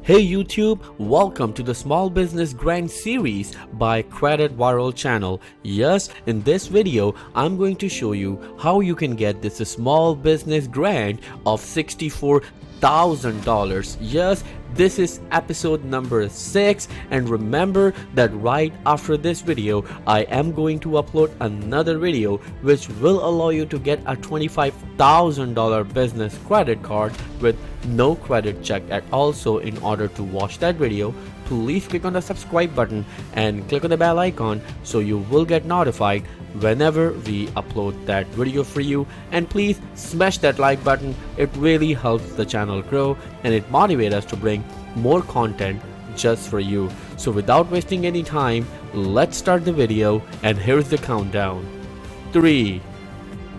Hey YouTube, welcome to the Small Business Grant series by Credit Viral channel. Yes, in this video, I'm going to show you how you can get this small business grant of $64,000. Yes, this is episode number 6, and remember that right after this video, I am going to upload another video which will allow you to get a $25,000 business credit card with no credit check at all. So in order to watch that video, please click on the subscribe button and click on the bell icon so you will get notified whenever we upload that video for you. And please smash that like button, it really helps the channel grow and it motivates us to bring more content just for you. So without wasting any time, let's start the video, and here's the countdown. 3,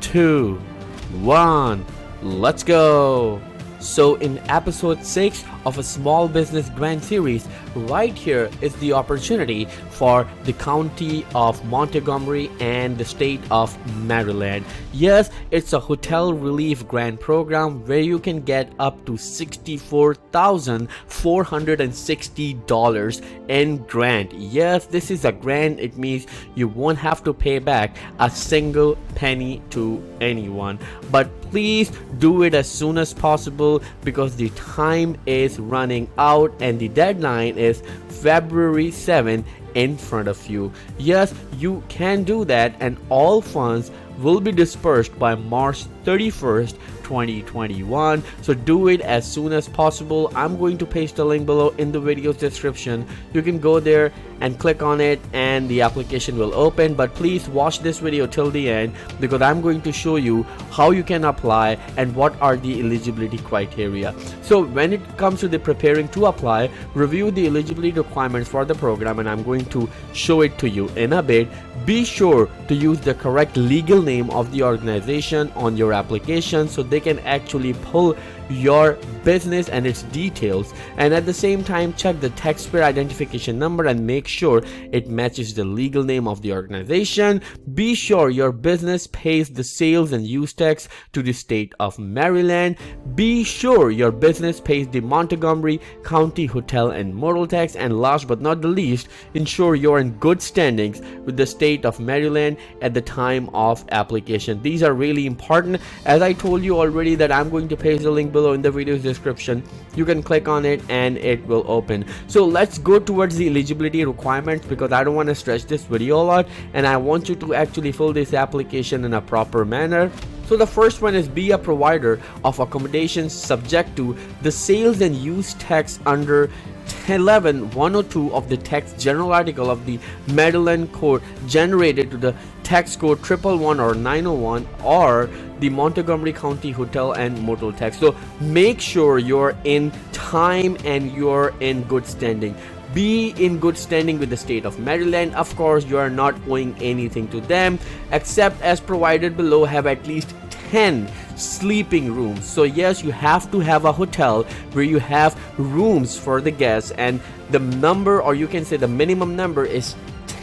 2, 1, let's go. So in episode 6 of a small business grant series, right here is the opportunity for the county of Montgomery and the state of Maryland. Yes, it's a hotel relief grant program where you can get up to $64,460 in grant. Yes, this is a grant. It means you won't have to pay back a single penny to anyone. But please do it as soon as possible because the time is running out and the deadline is February 7 in front of you. Yes, you can do that, and all funds will be dispersed by March 31st 2021. So do it as soon as possible. I'm going to paste the link below in the video's description. You can go there and click on it and the application will open, but please watch this video till the end because I'm going to show you how you can apply and what are the eligibility criteria. So when it comes to the preparing to apply, review the eligibility requirements for the program, and I'm going to show it to you in a bit. Be sure to use the correct legal name of the organization on your application so they can actually pull your business and its details, and at the same time check the taxpayer identification number and make sure it matches the legal name of the organization. Be sure your business pays the sales and use tax to the state of Maryland. Be sure your business pays the Montgomery County Hotel and Motel tax, and last but not the least, ensure you're in good standings with the state of Maryland at the time of application. These are really important. As I told you already that I'm going to paste the link below in the video's description. You can click on it and it will open. So let's go towards the eligibility requirements because I don't want to stretch this video a lot and I want you to actually fill this application in a proper manner. So the first one is be a provider of accommodations subject to the sales and use tax under 11-102 of the tax general article of the Maryland code generated to the tax code 111 or 901 or the Montgomery County Hotel and Motel tax. So make sure you're in time and you're in good standing. Be in good standing with the state of Maryland. Of course, you are not owing anything to them except as provided below have at least 10 sleeping rooms. So yes, you have to have a hotel where you have rooms for the guests, and the number, or you can say the minimum number, is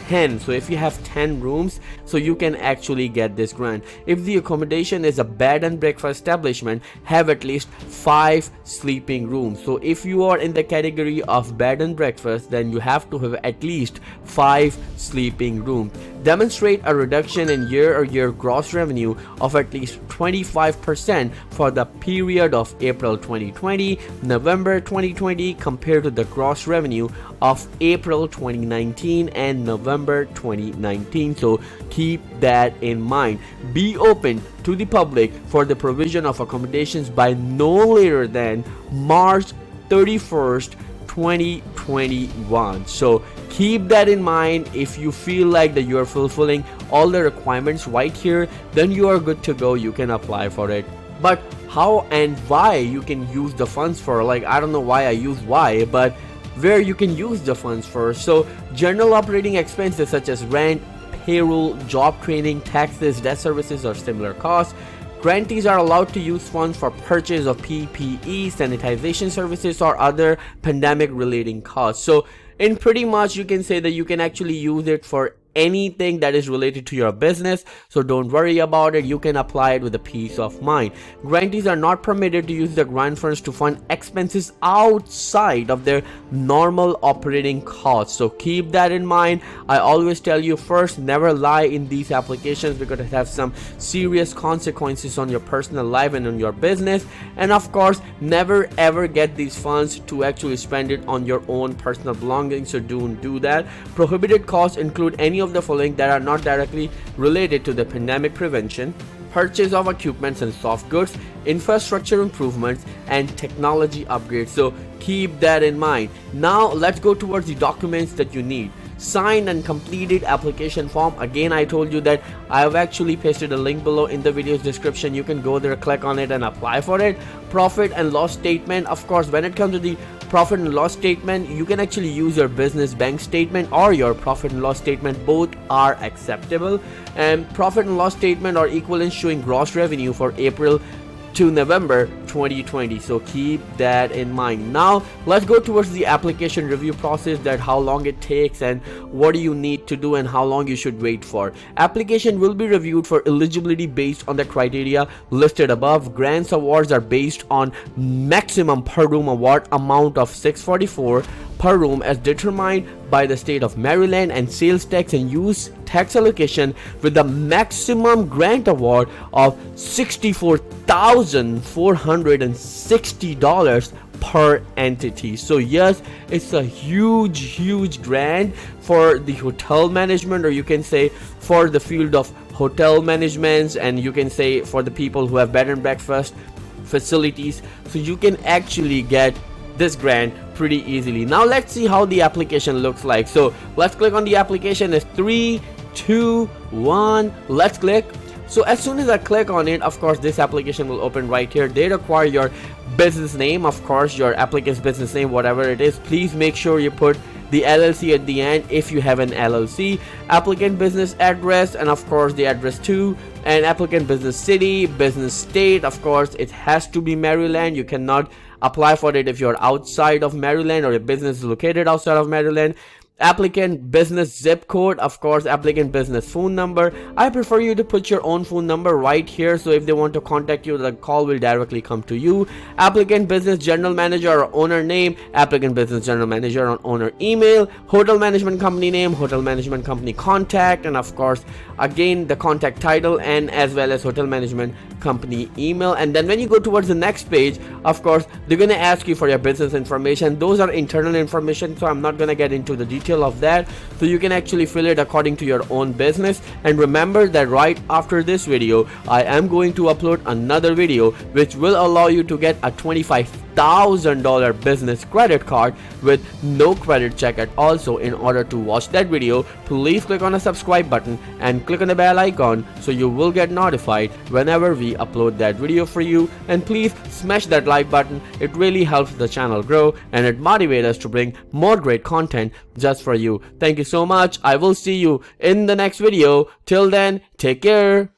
10. So if you have 10 rooms, so you can actually get this grant. If the accommodation is a bed and breakfast establishment, have at least 5 sleeping rooms. So if you are in the category of bed and breakfast, then you have to have at least 5 sleeping rooms. Demonstrate a reduction in year-over-year gross revenue of at least 25% for the period of April 2020, November 2020 compared to the gross revenue of April 2019 and November 2019. So keep that in mind. Be open to the public for the provision of accommodations by no later than March 31st 2021. So keep that in mind. If you feel like that you are fulfilling all the requirements right here, then you are good to go. You can apply for it. But how and why you can use the funds for, like, I don't know why I use why, but where you can use the funds for. So general operating expenses such as rent, payroll, job training, taxes, debt services, or similar costs. Grantees are allowed to use funds for purchase of PPE, sanitization services, or other pandemic relating costs. So in pretty much you can say that you can actually use it for anything that is related to your business, so don't worry about it. You can apply it with a peace of mind. Grantees are not permitted to use the grant funds to fund expenses outside of their normal operating costs, so keep that in mind. I always tell you, first, never lie in these applications because it has some serious consequences on your personal life and on your business. And of course, never ever get these funds to actually spend it on your own personal belongings, so don't do that. Prohibited costs include any of the following that are not directly related to the pandemic prevention: purchase of equipments and soft goods, infrastructure improvements, and technology upgrades. So keep that in mind. Now let's go towards the documents that you need. Signed and completed application form. Again, I told you that I have actually pasted a link below in the video's description. You can go there, click on it, and apply for it. Profit and loss statement. Of course, when it comes to the profit and loss statement, you can actually use your business bank statement or your profit and loss statement. Both are acceptable. And profit and loss statement or equivalent showing gross revenue for April to November 2020, so keep that in mind. Now let's go towards the application review process, that how long it takes and what do you need to do and how long you should wait for. Application will be reviewed for eligibility based on the criteria listed above. Grants awards are based on maximum per room award amount of $644 per room as determined by the state of Maryland, and sales tax and use tax allocation with the maximum grant award of $64,460 per entity. So yes, it's a huge grant for the hotel management, or you can say for the field of hotel management, and you can say for the people who have bed and breakfast facilities. So you can actually get this grant pretty easily. Now let's see how the application looks like. So let's click on the application. It's 3, 2, 1. Let's click. So as soon as I click on it, of course this application will open right here. They require your business name, of course your applicant's business name, whatever it is. Please make sure you put the LLC at the end if you have an LLC. Applicant business address, and of course the address too, and applicant business city, business state. Of course it has to be Maryland. You cannot apply for it if you're outside of Maryland or your business is located outside of Maryland. Applicant business zip code, of course applicant business phone number. I prefer you to put your own phone number right here, so if they want to contact you, the call will directly come to you. Applicant business general manager or owner name, applicant business general manager or owner email, hotel management company name, hotel management company contact, and of course again the contact title, and as well as hotel management company email. And then when you go towards the next page, of course they're going to ask you for your business information. Those are internal information, so I'm not going to get into the detail of that, so you can actually fill it according to your own business. And remember that right after this video I am going to upload another video which will allow you to get a $25,000 business credit card with no credit check at all. So in order to watch that video, please click on the subscribe button and click on the bell icon so you will get notified whenever we upload that video for you. And please smash that like button. It really helps the channel grow and it motivates us to bring more great content just for you. Thank you so much. I will see you in the next video. Till then, take care.